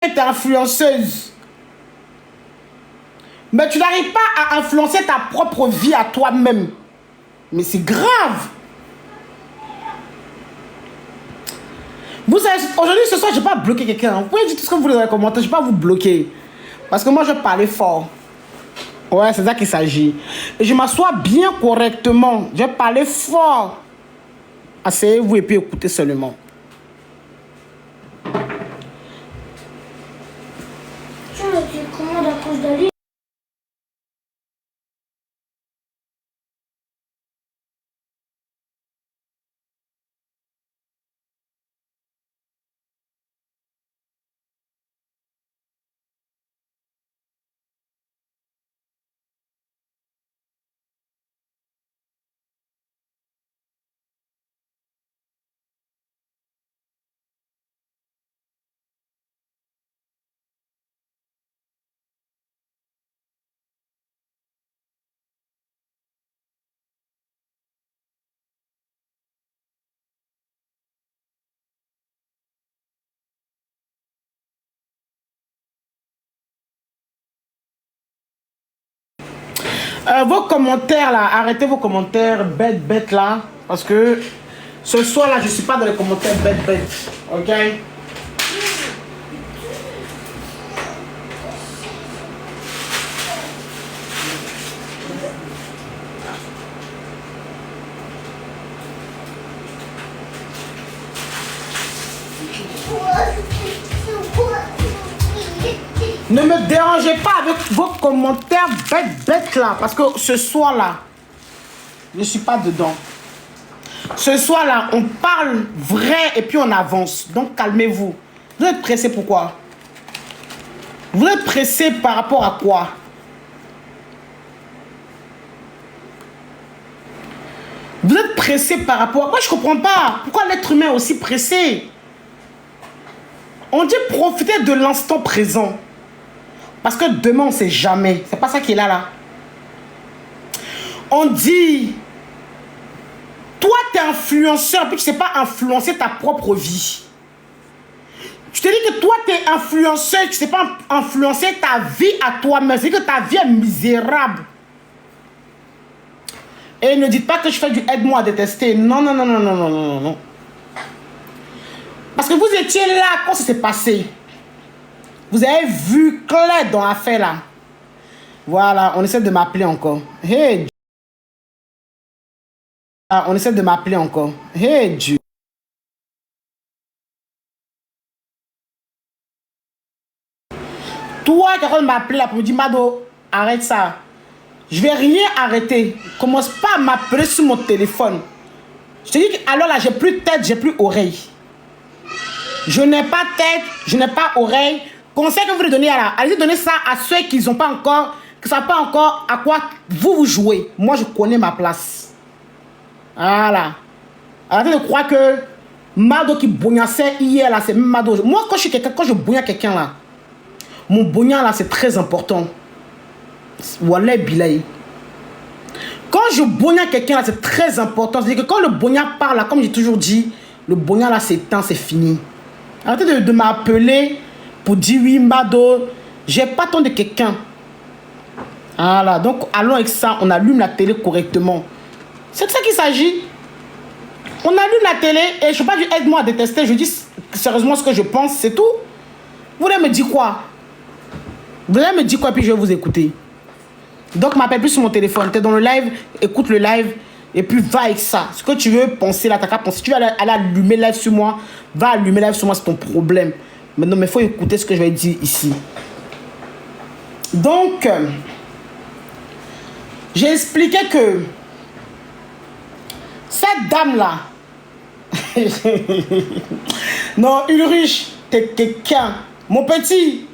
Tu es influenceuse. Mais tu n'arrives pas à influencer ta propre vie à toi-même. Mais c'est grave. Vous savez, aujourd'hui, ce soir, je ne vais pas bloquer quelqu'un. Vous pouvez dire tout ce que vous voulez dans les commentaires. Je ne vais pas vous bloquer. Parce que moi, je parlais fort. Ouais, c'est ça qu'il s'agit. Et je m'assois bien correctement. Je parlais fort. Asseyez-vous et puis écoutez seulement. Tu me dis comment la couche d'Ali? Vos commentaires là, arrêtez vos commentaires bêtes là. Parce que ce soir là, je ne suis pas dans les commentaires bêtes. Ok? Ne me dérangez pas avec vos commentaires bêtes là. Parce que ce soir là, je ne suis pas dedans. Ce soir là, on parle vrai et puis on avance. Donc calmez-vous. Vous êtes pressé pourquoi? Vous êtes pressé par rapport à quoi? Vous êtes pressé par rapport à... Moi je comprends pas. Pourquoi l'être humain est aussi pressé? On dit profiter de l'instant présent. Parce que demain, on ne sait jamais. C'est pas ça qui est là. On dit, toi, tu es influenceur, puis tu ne sais pas influencer ta propre vie. Je te dis que toi, tu es influenceur, tu ne sais pas influencer ta vie à toi-même. C'est que ta vie est misérable. Et ne dites pas que je fais du aide-moi à détester. Non. Parce que vous étiez là quand ça s'est passé. Vous avez vu clair dans l'affaire là. Voilà, on essaie de m'appeler encore. Hey, on essaie de m'appeler encore. Hey, Dieu. Toi qui as m'appeler là pour me dire, Mado, arrête ça. Je vais rien arrêter. Commence pas à m'appeler sur mon téléphone. Je te dis que alors là, j'ai plus tête, j'ai plus oreille. Je n'ai pas tête, je n'ai pas oreille. Conseil que vous voulez donner à la... Allez donner ça à ceux qui n'ont pas encore... Qui ne savent pas encore à quoi vous jouez. Moi, je connais ma place. Voilà. Arrêtez de croire que Mado qui bognassait hier, là, c'est même Mado. Moi, quand je suis quelqu'un, quand je bognasse quelqu'un, là, mon bognat, là, c'est très important. Wallah bilay. Quand je bognasse quelqu'un, là, c'est très important. C'est-à-dire que quand le bognat parle, là, comme j'ai toujours dit, le bognat, là, c'est temps, c'est fini. Arrêtez de m'appeler pour dire oui, Mado, j'ai pas tant de quelqu'un. Voilà, donc allons avec ça, on allume la télé correctement. C'est de ça qu'il s'agit. On allume la télé et je ne sais pas, aide-moi à détester, je dis sérieusement ce que je pense, c'est tout. Vous voulez me dire quoi? Vous voulez me dire quoi, puis je vais vous écouter. Donc, m'appelle plus sur mon téléphone, tu es dans le live, écoute le live et puis va avec ça. Ce que tu veux penser là, t'as qu'à penser. Si tu veux aller allumer live sur moi, va allumer live sur moi, c'est ton problème. Mais non, mais il faut écouter ce que je vais dire ici. Donc, j'ai expliqué que cette dame-là, non, Ulrich, t'es quelqu'un. Mon petit,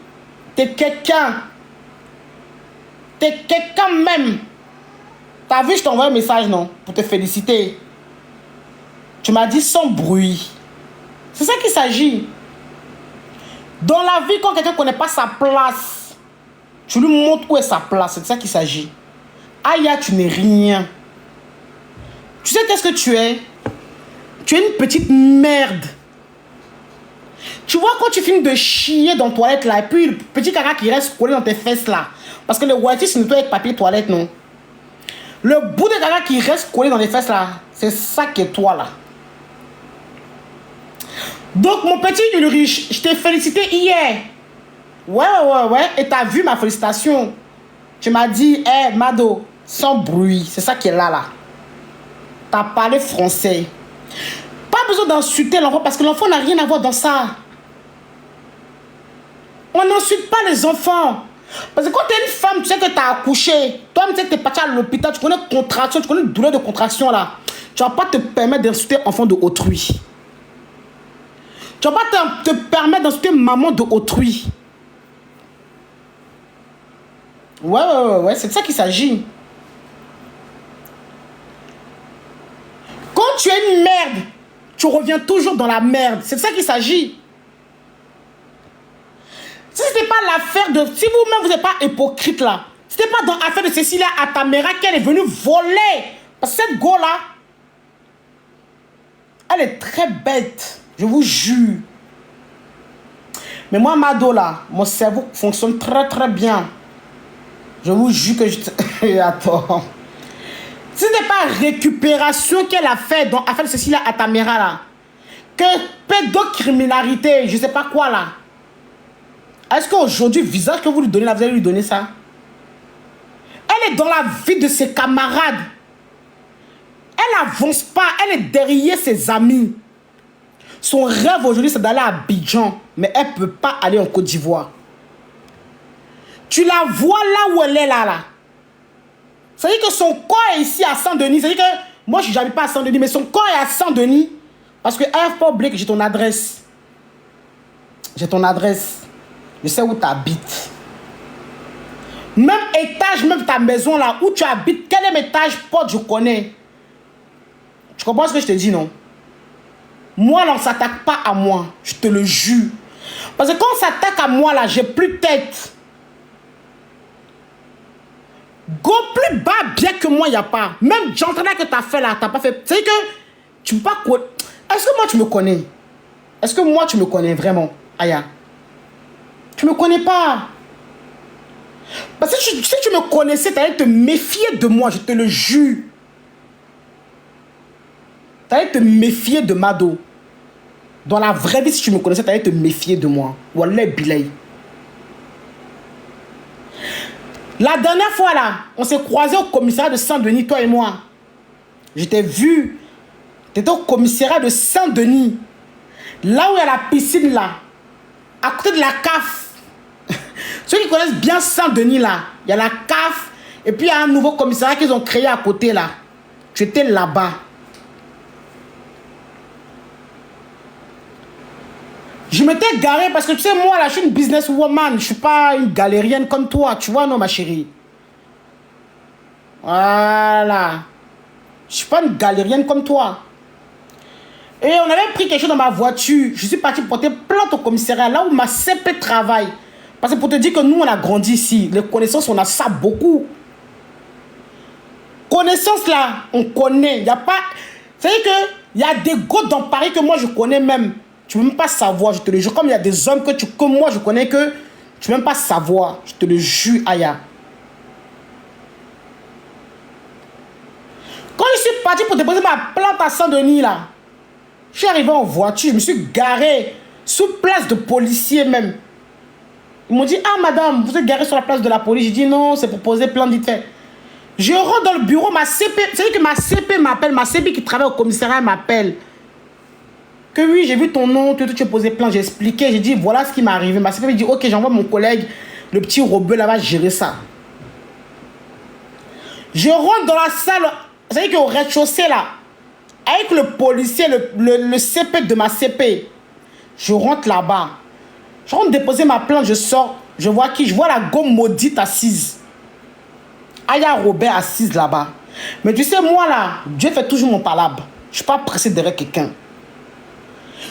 t'es quelqu'un. T'es quelqu'un même. T'as vu, je t'envoie un message, non? Pour te féliciter. Tu m'as dit sans bruit. C'est ça qu'il s'agit. Dans la vie, quand quelqu'un ne connaît pas sa place, tu lui montres où est sa place. C'est de ça qu'il s'agit. Aya, tu n'es rien. Tu sais qu'est-ce que tu es? Tu es une petite merde. Tu vois, quand tu finis de chier dans la toilette là, et puis le petit caca qui reste collé dans tes fesses là, parce que le whitey se nettoie avec papier toilette, non? Le bout de caca qui reste collé dans les fesses là, c'est ça qui est toi là. Donc, mon petit Ulrich, je t'ai félicité hier. Ouais. Et t'as vu ma félicitation. Tu m'as dit, hé, Mado, sans bruit. C'est ça qui est là. T'as parlé français. Pas besoin d'insulter l'enfant parce que l'enfant n'a rien à voir dans ça. On n'insulte pas les enfants. Parce que quand tu es une femme, tu sais que tu as accouché. Toi, tu sais que tu es parti à l'hôpital, tu connais contraction, tu connais douleur de contraction là. Tu ne vas pas te permettre d'insulter l'enfant de autrui. Tu ne vas pas te permettre d'insulter maman de autrui. Ouais, c'est de ça qu'il s'agit. Quand tu es une merde, tu reviens toujours dans la merde. C'est de ça qu'il s'agit. Si ce n'était pas l'affaire de... Si vous-même, vous n'êtes pas hypocrite là. Si ce n'était pas dans l'affaire de Cécilia Atamera qu'elle est venue voler. Parce que cette go-là, elle est très bête. Je vous jure. Mais moi, Mado là, mon cerveau fonctionne très bien. Je vous jure que je... Attends. Si ce n'est pas récupération qu'elle a fait dans l'affaire de Cécilia Atamera là, que pédocriminalité, je ne sais pas quoi là. Est-ce qu'aujourd'hui, le visage que vous lui donnez là, vous allez lui donner ça? Elle est dans la vie de ses camarades. Elle n'avance pas, elle est derrière ses amis. Son rêve aujourd'hui, c'est d'aller à Abidjan. Mais elle ne peut pas aller en Côte d'Ivoire. Tu la vois là où elle est là. C'est-à-dire que son corps est ici à Saint-Denis. C'est-à-dire que moi, je n'habite pas à Saint-Denis, mais son corps est à Saint-Denis. Parce que elle faut oublier que j'ai ton adresse. J'ai ton adresse. Je sais où tu habites. Même étage, même ta maison là, où tu habites, quel est étage, porte, je connais. Tu comprends ce que je te dis, non? Moi, là, on ne s'attaque pas à moi. Je te le jure. Parce que quand on s'attaque à moi, là, j'ai plus de tête. Go plus bas, bien que moi, il n'y a pas. Même j'entendais que tu as fait là, tu n'as pas fait. C'est que tu peux pas... Est-ce que moi, tu me connais? Est-ce que moi, tu me connais vraiment, Aya? Tu me connais pas. Parce que si tu me connaissais, tu allais te méfier de moi, je te le jure. Tu allais te méfier de Mado. Dans la vraie vie, si tu me connaissais, tu allais te méfier de moi. Wallah bilay. La dernière fois là, on s'est croisés au commissariat de Saint-Denis, toi et moi. Je t'ai vu. Tu étais au commissariat de Saint-Denis. Là où il y a la piscine là. À côté de la CAF. Ceux qui connaissent bien Saint-Denis là, il y a la CAF et puis il y a un nouveau commissariat qu'ils ont créé à côté là. Tu étais là-bas. Je m'étais garé parce que tu sais, moi là, je suis une businesswoman. Je ne suis pas une galérienne comme toi, tu vois, non, ma chérie. Voilà. Je ne suis pas une galérienne comme toi. Et on avait pris quelque chose dans ma voiture. Je suis parti porter plainte au commissariat là où ma CP travaille. Parce que pour te dire que nous, on a grandi ici. Les connaissances, on a ça beaucoup. Connaissances là, on connaît. Il n'y a pas... C'est-à-dire qu'il y a des gars dans Paris que moi, je connais même. Tu ne peux même pas savoir, je te le jure. Comme il y a des hommes que moi, je connais que tu ne peux même pas savoir. Je te le jure, Aya. Quand je suis parti pour déposer ma plainte à Saint-Denis là, je suis arrivé en voiture, je me suis garé sous place de policier même. Ils m'ont dit, ah madame, vous êtes garé sur la place de la police. J'ai dit non, c'est pour poser plainte vite fait. Je rentre dans le bureau, ma CP, c'est-à-dire que ma CP m'appelle, ma CP qui travaille au commissariat m'appelle. Que oui, j'ai vu ton nom, tu as posé plainte, j'ai expliqué, j'ai dit voilà ce qui m'est arrivé. Ma CP me dit ok, j'envoie mon collègue, le petit Robeux là-bas gérer ça. Je rentre dans la salle, c'est-à-dire qu'au rez-de-chaussée là, avec le policier, le CP de ma CP, je rentre là-bas. Je rentre déposer ma plainte, je sors, je vois qui? Je vois la gomme maudite assise. Aya Robert assise là-bas. Mais tu sais, moi là, Dieu fait toujours mon palabre. Je ne suis pas pressé derrière quelqu'un.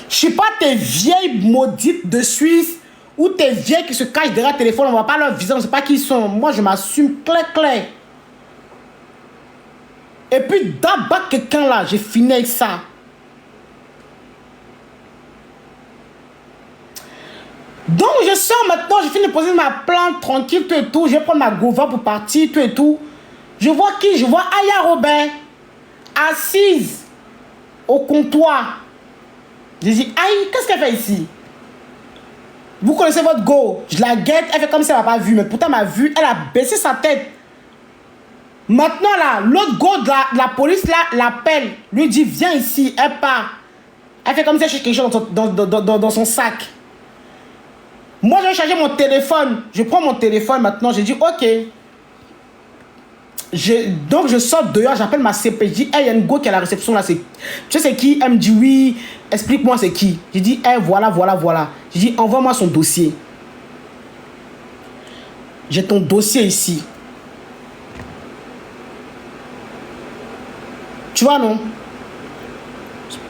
Je ne suis pas tes vieilles maudites de Suisse ou tes vieilles qui se cachent derrière le téléphone. On ne voit pas leur visage, on ne sait pas qui ils sont. Moi, je m'assume clair. Et puis, d'abattre quelqu'un là, j'ai fini avec ça. Donc je sors maintenant, je finis de poser ma plante tranquille, tout et tout. Je vais prendre ma gova pour partir, tout et tout. Je vois qui? Je vois Aya Robert, assise au comptoir. Je dis, aïe, qu'est-ce qu'elle fait ici? Vous connaissez votre go? Je la guette, elle fait comme si elle m'a pas vu, mais pourtant elle m'a vu, elle a baissé sa tête. Maintenant là, l'autre go de la police là l'appelle, lui dit, viens ici, elle part. Elle fait comme si elle cherche quelque chose dans son sac. Moi, je vais charger mon téléphone. Je prends mon téléphone maintenant. Je dis, ok. Donc, je sors dehors. J'appelle ma CP. Je dis, hey, il y a une go qui est à la réception là. Tu sais, c'est qui? Elle me dit, oui. Explique-moi, c'est qui? Je dis, hey, voilà. Je dis, envoie-moi son dossier. J'ai ton dossier ici. Tu vois, non?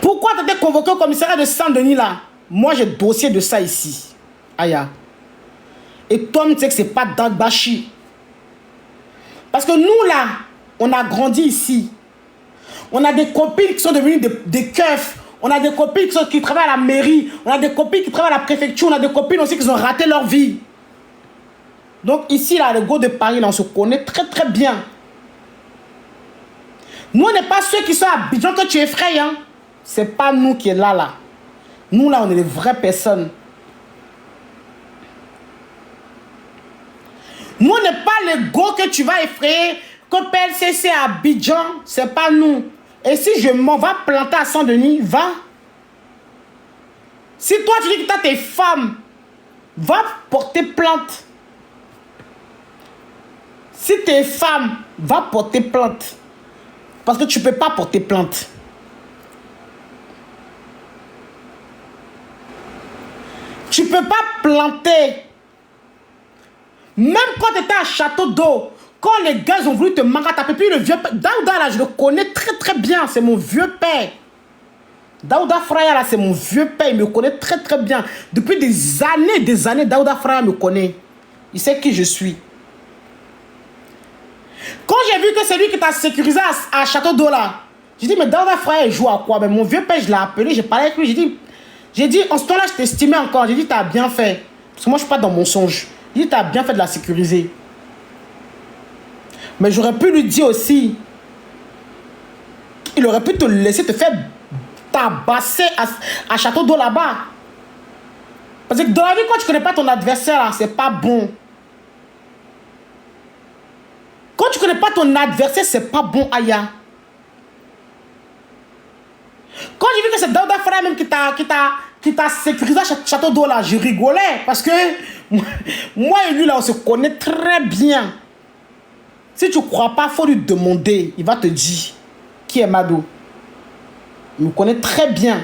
Pourquoi tu étais convoqué au commissariat de Saint-Denis là? Moi, j'ai le dossier de ça ici. Aya. Et toi, tu sais que c'est pas Dagbashi. Parce que nous, là, on a grandi ici. On a des copines qui sont devenues des keufs. On a des copines qui travaillent à la mairie. On a des copines qui travaillent à la préfecture. On a des copines aussi qui ont raté leur vie. Donc ici, là, le go de Paris, là, on se connaît très, très bien. Nous, on n'est pas ceux qui sont à Abidjan que tu effraies. Hein. C'est pas nous qui est là. Nous, là, on est des vraies personnes. Nous, on n'est pas les go que tu vas effrayer, que PLCC à Abidjan, c'est pas nous. Et si je m'en vais planter à Saint-Denis, va. Si toi, tu dis que tu as tes femmes, va porter plainte. Si tes femmes, va porter plainte. Parce que tu ne peux pas porter plainte. Tu ne peux pas planter. Même quand tu étais à Château d'Eau, quand les gars ont voulu te manquer, taper, puis le vieux père, Daouda là, je le connais très très bien, c'est mon vieux père. Daouda Fraya là, c'est mon vieux père, il me connaît très très bien. Depuis des années, Daouda Fraya me connaît. Il sait qui je suis. Quand j'ai vu que c'est lui qui t'a sécurisé à Château d'Eau là, j'ai dit, mais Daouda Fraya, il joue à quoi? Mais mon vieux père, je l'ai appelé, j'ai parlé avec lui, j'ai dit, en ce temps-là, je t'estimais encore. J'ai dit, t'as bien fait. Parce que moi, je ne suis pas dans mon songe. J'ai dit, t'as bien fait de la sécuriser. Mais j'aurais pu lui dire aussi, il aurait pu te laisser te faire tabasser à Château d'Eau là-bas. Parce que dans la vie, quand tu ne connais pas ton adversaire, c'est pas bon. Quand tu ne connais pas ton adversaire, c'est pas bon, Aya. Quand j'ai vu que c'est Daouda Frère même qui t'a sécurisé à Château d'Eau là, je rigolais. Parce que moi et lui là, on se connaît très bien. Si tu ne crois pas, il faut lui demander. Il va te dire qui est Mado. Il me connaît très bien.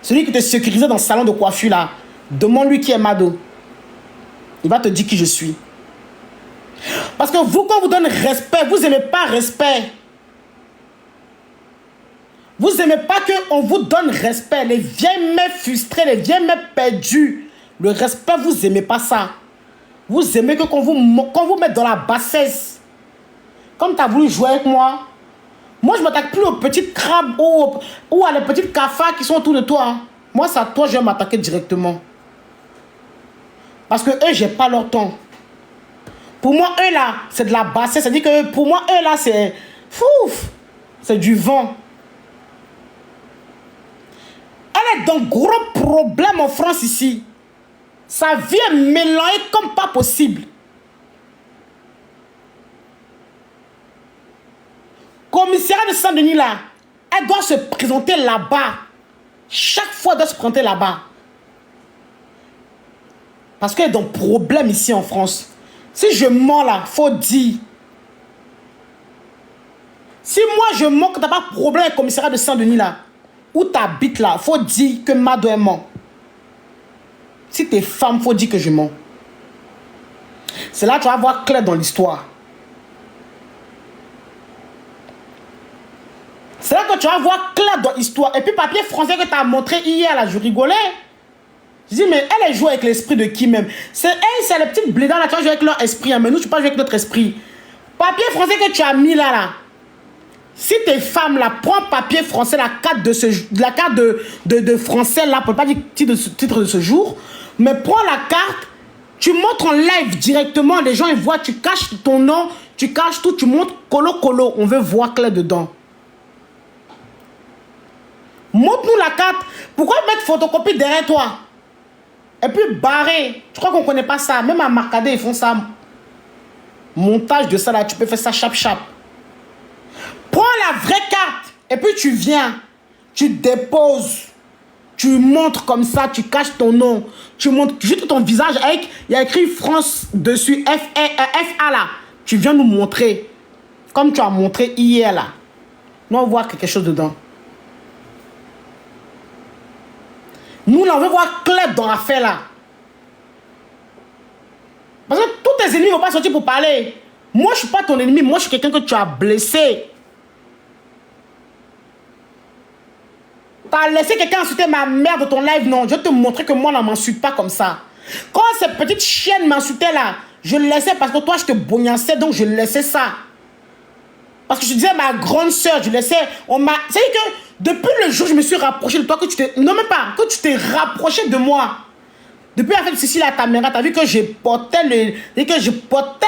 Celui qui te sécurisait dans le salon de coiffure là, demande-lui qui est Mado. Il va te dire qui je suis. Parce que vous, quand vous donnez respect, vous n'aimez pas respect. Vous n'aimez pas qu'on vous donne respect. Les vieilles meufs frustrées, les vieilles meufs perdues. Le respect, vous n'aimez pas ça. Vous aimez que qu'on vous mette dans la bassesse. Comme tu as voulu jouer avec moi. Moi, je ne m'attaque plus aux petites crabes ou à les petites cafards qui sont autour de toi. Moi, c'est à toi, je vais m'attaquer directement. Parce que eux, je n'ai pas leur temps. Pour moi, eux là, c'est de la bassesse. C'est-à-dire que pour moi, eux là, c'est... Fouf! C'est du vent. Elle est dans gros problème en France ici. Sa vie est mélangée comme pas possible. Commissariat de Saint-Denis là, elle doit se présenter là-bas. Chaque fois, elle doit se présenter là-bas. Parce qu'elle est dans problème ici en France. Si je mens là, faut dire. Si moi je mens que tu n'as pas de problème avec le commissariat de Saint-Denis là, où tu habites là, faut dire que Mado est mort. Si tu es femme, faut dire que je mens. C'est là que tu vas voir clair dans l'histoire. C'est là que tu vas voir clair dans l'histoire. Et puis papier français que tu as montré hier là, je rigolais. Je dis, mais elle joue avec l'esprit de qui même? C'est elle, c'est les petites blédards là, tu vas jouer avec leur esprit. Hein, mais nous, tu peux pas jouer avec notre esprit. Papier français que tu as mis là. Si tes femmes là, prends papier français, la carte de français là, pour ne pas dire titre de ce jour, Mais prends la carte, tu montres en live directement, les gens ils voient, tu caches ton nom, tu caches tout, tu montres colo, on veut voir clair dedans. Montre-nous la carte. Pourquoi mettre photocopie derrière toi? Et puis barrer. Je crois qu'on ne connaît pas ça. Même à Marcadet, ils font ça. Montage de ça là, tu peux faire ça chap. Prends la vraie carte. Et puis tu viens. Tu déposes. Tu montres comme ça, tu caches ton nom. Tu montres juste ton visage avec, il y a écrit France dessus, FA là. Tu viens nous montrer. Comme tu as montré hier là. Nous on voit quelque chose dedans. Nous, là, on veut voir clair dans l'affaire, là. Parce que tous tes ennemis ne vont pas sortir pour parler. Moi, je ne suis pas ton ennemi. Moi, je suis quelqu'un que tu as blessé. Tu as laissé quelqu'un insulter ma mère de ton live, non. Je vais te montrer que moi, on ne m'insulte pas comme ça. Quand cette petite chienne m'insultait, là, je le laissais parce que toi, je te bognassais, donc je laissais ça. Parce que je disais ma grande soeur, je laissais... C'est-à-dire que depuis le jour où je me suis rapproché de toi, que tu t'es... Non, même pas, que tu t'es rapproché de moi. Depuis la fête de Cécile à ta mère, tu as vu que je portais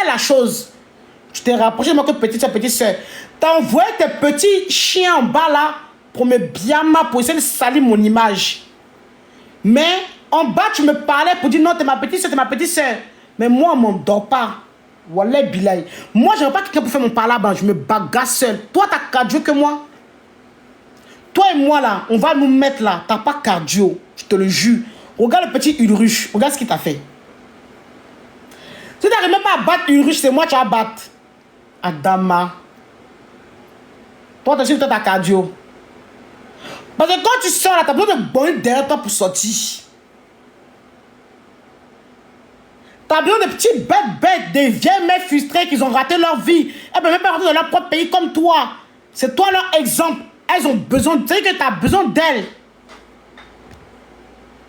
la chose. Tu t'es rapproché de moi que petite soeur. Tu as envoyé tes petits chiens en bas là pour me bien pour essayer de salir mon image. Mais en bas, tu me parlais pour dire non, t'es ma petite soeur. Mais moi, on ne m'endort pas. Wallah bilay. Moi, je n'ai pas quelqu'un pour faire mon parlable, je me bagarre seul. Toi, tu as cardio que moi. Toi et moi, là, on va nous mettre là. Tu n'as pas cardio, je te le jure. Regarde le petit Ulruche, regarde ce qu'il t'a fait. Si tu n'arrives même pas à battre Ulruche, c'est moi qui vas battre. Adama. Toi, tu as ta cardio. Parce que quand tu sors là, tu as besoin de bonnes derrière toi pour sortir. T'as besoin de petits bêtes, des vieilles mères frustrées qui ont raté leur vie. Elles ne peuvent même pas rentrer dans leur propre pays comme toi. C'est toi leur exemple. Elles ont besoin, tu sais que tu as besoin d'elles.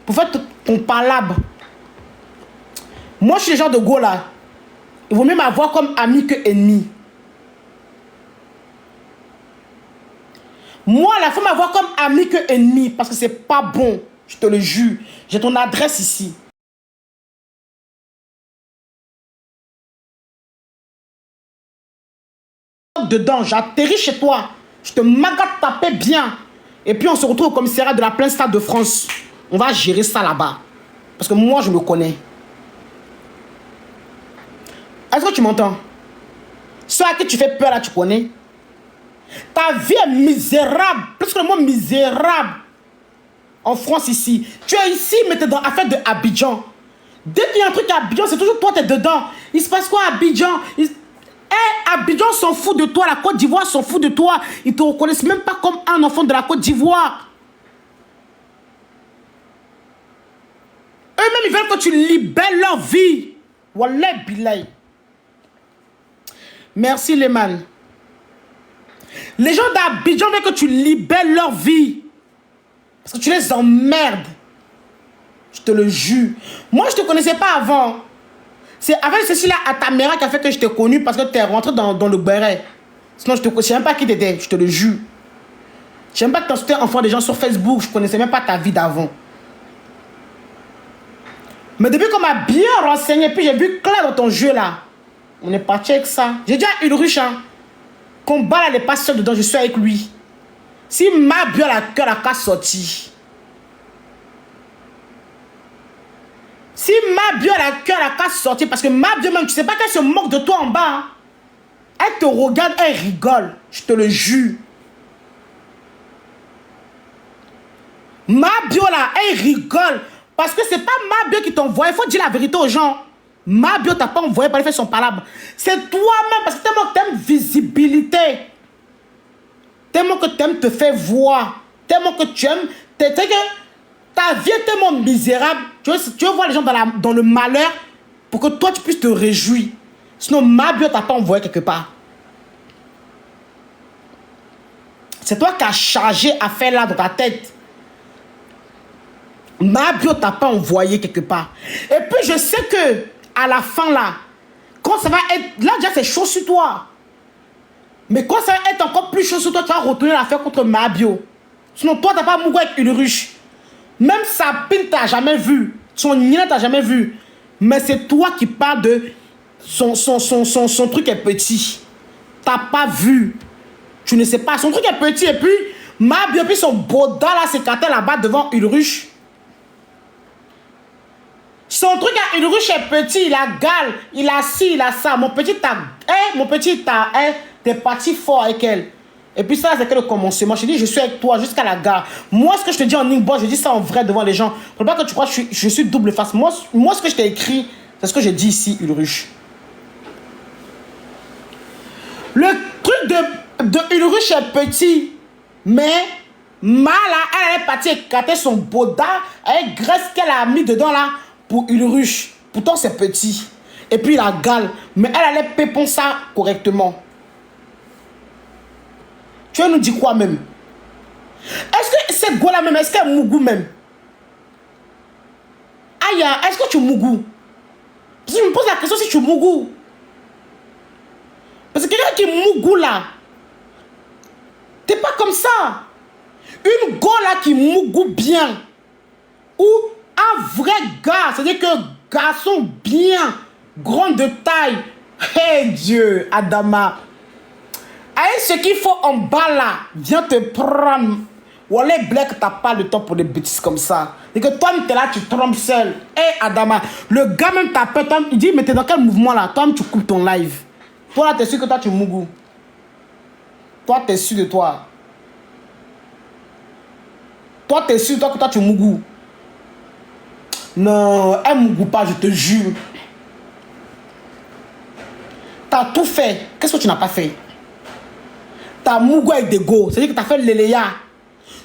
Pour faire ton palabre. Moi, je suis le genre de go là. Il vaut mieux m'avoir comme ami que ennemi. Moi, là, il faut m'avoir comme ami que ennemi. Parce que c'est pas bon. Je te le jure. J'ai ton adresse ici. Dedans, j'atterris chez toi, je te magate taper bien et puis on se retrouve au commissariat de la pleine stade de France. On va gérer ça là-bas parce que moi je me connais. Est-ce que tu m'entends? Ceux à qui tu fais peur là, tu connais? Ta vie est misérable, plus que le mot misérable en France ici. Tu es ici mais tu es dans l'affaire de Abidjan. Dès qu'il y a un truc à Abidjan, c'est toujours toi tu es dedans. Il se passe quoi à Abidjan? Abidjan s'en fout de toi, la Côte d'Ivoire s'en fout de toi. Ils ne te reconnaissent même pas comme un enfant de la Côte d'Ivoire. Eux-mêmes, ils veulent que tu libères leur vie. Wallah bilay. Merci, Leman. Les gens d'Abidjan veulent que tu libères leur vie. Parce que tu les emmerdes. Je te le jure. Moi, je ne te connaissais pas avant. C'est avec ceci-là à ta mère qui a fait que je t'ai connu parce que tu es rentré dans le béret. Sinon, je ne sais même pas qui t'étais, je te le jure. Je ne sais même pas que tu étais enfant des gens sur Facebook. Je ne connaissais même pas ta vie d'avant. Mais depuis qu'on m'a bien renseigné, puis j'ai vu clair dans ton jeu là, on est parti avec ça. J'ai déjà une ruche, hein. Combat là, n'est pas seul dedans, je suis avec lui. Si ma bio la cœur la casse sortie. Si ma bio la cœur la casse sortie, parce que ma bio même, tu sais pas qu'elle se moque de toi en bas. Hein? Elle te regarde, elle rigole. Je te le jure. Ma bio là, elle rigole. Parce que c'est pas ma bio qui t'envoie. Il faut dire la vérité aux gens. Ma bio t'a pas envoyé pour aller faire son palabre. C'est toi-même, parce que tellement que t'aimes visibilité. Tellement que t'aimes te faire voir. Tellement que tu aimes. Ta vie est tellement misérable. Tu veux voir les gens dans le malheur pour que toi tu puisses te réjouir. Sinon, ma bio t'a pas envoyé quelque part. C'est toi qui as chargé à faire là dans ta tête. Ma bio t'a pas envoyé quelque part. Et puis je sais que à la fin là, quand ça va être... Là déjà c'est chaud sur toi. Mais quand ça va être encore plus chaud sur toi, tu vas retourner l'affaire contre ma bio. Sinon toi t'as pas mouru avec une ruche. Même Sabine t'a jamais vu. Son nina t'a jamais vu. Mais c'est toi qui parles de son truc est petit. T'as pas vu. Tu ne sais pas. Son truc est petit et puis, et puis son boda là s'écartait là-bas devant une ruche. Son truc à une ruche est petit, il a gale, il a ci, il a ça. Mon petit, t'es parti fort avec elle. Et puis ça, c'est que le commencement. Je te dis, je suis avec toi jusqu'à la gare. Moi, ce que je te dis en inbox, je dis ça en vrai devant les gens. Faut pas que tu crois que je suis double face. Moi, ce que je t'ai écrit, c'est ce que j'ai dit ici, Ulruche. Le truc de Ulruche est petit, mais Mala, elle est partie écarter son boda avec graisse qu'elle a mis dedans là pour Ulruche. Pourtant, c'est petit. Et puis la gale. Mais elle allait pépon ça correctement. Tu vas nous dire quoi même? Est-ce que cette go-là même, est-ce qu'elle est mougou même? Aïe, est-ce que tu es mougou? Parce que je me pose la question si tu es mougou. Parce que quelqu'un qui est mougou là, t'es pas comme ça. Une go là qui mougou bien, ou un vrai gars, c'est-à-dire que garçon bien, grand de taille. Hey Dieu, Adama. Avec ce qu'il faut en bas là, viens te prendre. Wallah, Black, t'as pas le temps pour des bêtises comme ça. Et que toi, t'es là, tu trompes seul. Hey Adama, le gars même t'appelle, il dit, mais t'es dans quel mouvement là? Toi, tu coupes ton live. Toi là, t'es sûr que toi, tu es mougou. Toi, t'es sûr de toi. Toi, t'es sûr de toi que toi, tu es mougou. Non, elle mougou pas, je te jure. T'as tout fait. Qu'est-ce que tu n'as pas fait? T'as mougou avec des go. C'est-à-dire que t'as fait l'éléa.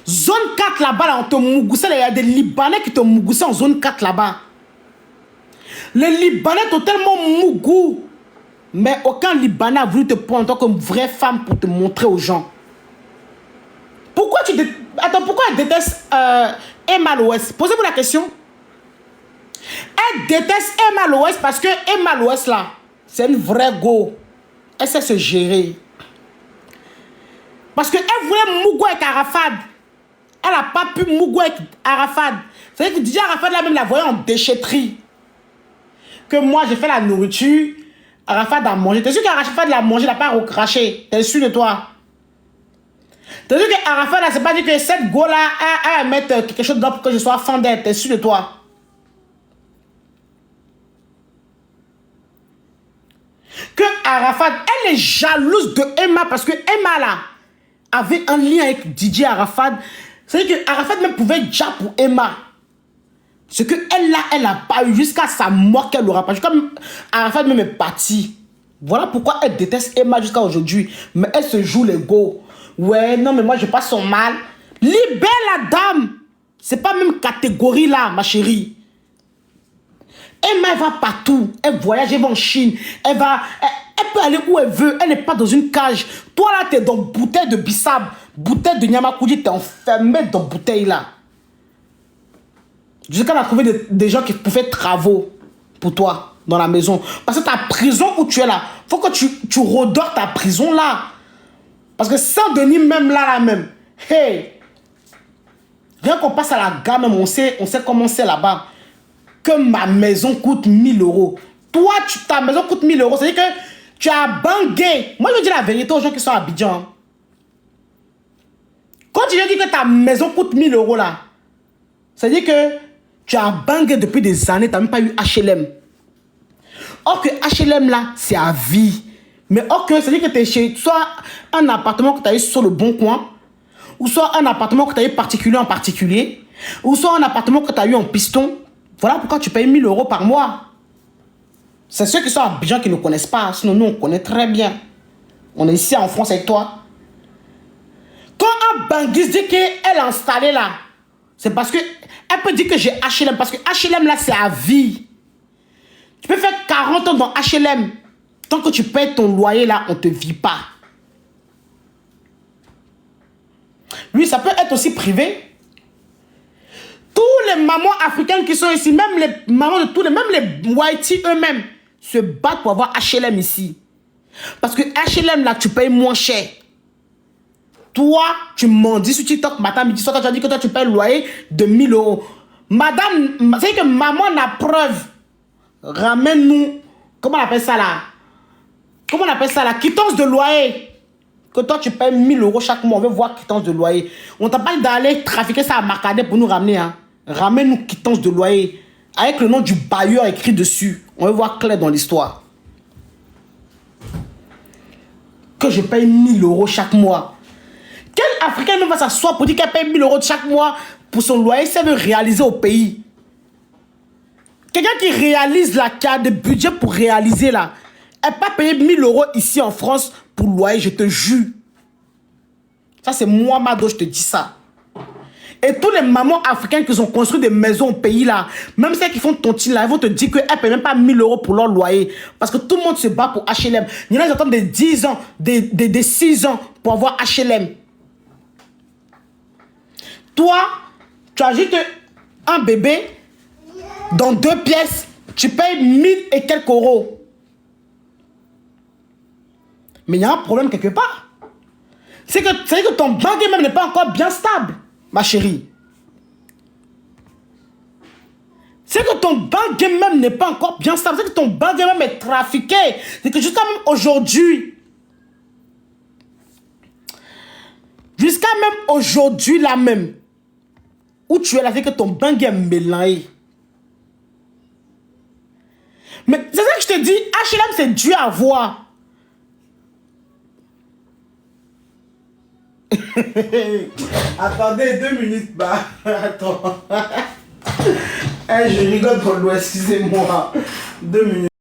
Zone 4 là-bas, là, on te mougoussait. Il y a des Libanais qui te mougoussent en zone 4 là-bas. Les Libanais t'ont tellement mougou. Mais aucun Libanais a voulu te prendre en tant que vraie femme pour te montrer aux gens. Pourquoi tu Attends, pourquoi elle déteste Emma Loès? Posez-vous la question. Elle déteste Emma Loès parce que Emma Loès là, c'est une vraie go. Elle sait se gérer. Parce qu'elle voulait mougou avec Arafat. Elle n'a pas pu mougou avec Arafat. C'est-à-dire que DJ Arafat là même la voyait en déchetterie. Que moi j'ai fait la nourriture, Arafat a mangé. T'es sûr qu'Arafat l'a mangé, il n'a pas recraché. T'es sûr de toi? T'es sûr qu'Arafat là, c'est pas dit que cette go là a mettre quelque chose dedans pour que je sois fan d'elle. T'es sûr de toi? Que Arafat, elle est jalouse de Emma parce que Emma là avait un lien avec DJ Arafat. C'est-à-dire que Arafat même pouvait déjà pour Emma. Ce que elle là, elle n'a pas eu jusqu'à sa mort qu'elle n'aura pas. Comme Arafat même est parti. Voilà pourquoi elle déteste Emma jusqu'à aujourd'hui. Mais elle se joue les go. Ouais, non, mais moi je passe son mal. Libère la dame. C'est pas même catégorie là, ma chérie. Emma, elle va partout. Elle voyage, elle va en Chine. Elle peut aller où elle veut. Elle n'est pas dans une cage. Toi là, tu es dans bouteille de bissap, bouteille de Nyamakoudi, tu es enfermé dans bouteille là. Jusqu'à qu'on a trouvé des gens qui pouvaient travaux pour toi dans la maison. Parce que ta prison où tu es là, il faut que tu redors ta prison là. Parce que Saint-Denis même là même. Hey! Rien qu'on passe à la gamme, on sait comment c'est là-bas. Que ma maison coûte 1000 €. Toi, ta maison coûte 1000 €. C'est-à-dire que tu as bangué. Moi, je dis la vérité aux gens qui sont à Abidjan. Quand tu dis que ta maison coûte 1000 € là, c'est-à-dire que tu as bangué depuis des années, tu n'as même pas eu HLM. Or que HLM là, c'est à vie. Mais or que c'est-à-dire que tu es chez soit un appartement que tu as eu sur le bon coin, ou soit un appartement que tu as eu particulier en particulier, ou soit un appartement que tu as eu en piston. Voilà pourquoi tu payes 1000 € par mois. C'est ceux qui sont à Abidjan qui ne connaissent pas. Sinon, nous, on connaît très bien. On est ici en France avec toi. Quand un banguiste dit qu'elle est installée là, c'est parce que elle peut dire que j'ai HLM. Parce que HLM là, c'est à vie. Tu peux faire 40 ans dans HLM. Tant que tu payes ton loyer là, on ne te vit pas. Lui, ça peut être aussi privé. Tous les mamans africaines qui sont ici, même les mamans de tous les, même les whitey eux-mêmes, se battent pour avoir HLM ici. Parce que HLM là, tu payes moins cher. Toi, tu m'en dis sur TikTok matin, midi, soir, tu as dit que toi, tu payes le loyer de 1000 €. Madame, c'est que maman n'a preuve. Ramène-nous, comment on appelle ça là? Comment on appelle ça là? Quittance de loyer. Que toi tu payes 1000 € chaque mois, on veut voir quittance de loyer. On t'a pas d'aller trafiquer ça à Marcadet pour nous ramener. Hein. Ramène-nous quittance de loyer. Avec le nom du bailleur écrit dessus. On veut voir clair dans l'histoire. Que je paye 1000 € chaque mois. Quel Africain même va s'asseoir pour dire qu'elle paye 1000 € chaque mois pour son loyer si elle veut réaliser au pays? Quelqu'un qui réalise là, qui a des budgets pour réaliser là, elle peut pas payer 1000 € ici en France pour loyer, je te jure. Ça c'est moi, Mado, je te dis ça. Et tous les mamans africaines qui ont construit des maisons au pays là, même celles qui font tontine là, elles vont te dire qu'elles ne payent même pas 1000 € pour leur loyer. Parce que tout le monde se bat pour HLM. Il y en a qui attendent des 10 ans, des 6 ans pour avoir HLM. Toi, tu ajoutes un bébé dans 2 pièces, tu payes 1000 et quelques euros. Mais il y a un problème quelque part. C'est que ton banquier même n'est pas encore bien stable, ma chérie. C'est que ton banquier même n'est pas encore bien stable. C'est que ton banquier même est trafiqué. C'est que jusqu'à même aujourd'hui, là même, où tu es là, c'est que ton banquier est mélangé. Mais c'est ça que je te dis, HLM c'est dur à voir. Attendez 2 minutes, bah. Attends. Je rigole pour l'eau, excusez-moi. 2 minutes.